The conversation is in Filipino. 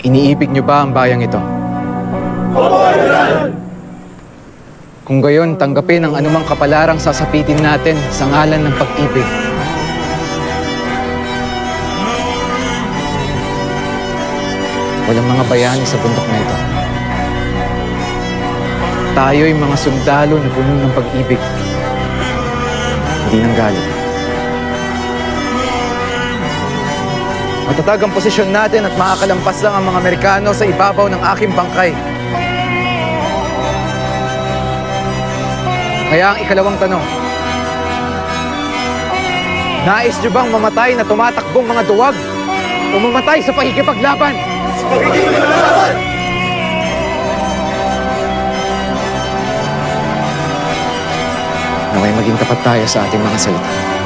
Iniibig niyo ba ang bayang ito? Kung gayon, tanggapin ang anumang kapalarang sasapitin natin sa ngalan ng pag-ibig. Walang mga bayani sa bundok na ito. Tayo'y mga sundalo na puno ng pag-ibig, hindi ng galit. Matatag ang posisyon natin at makakalampas lang ang mga Amerikano sa ibabaw ng aking bangkay. Kaya ang ikalawang tanong, nais niyo bang mamatay na tumatakbong mga duwag o mamatay sa pakikipaglaban? Sa pakikipaglaban! Naway maging tapat tayo sa ating mga salita.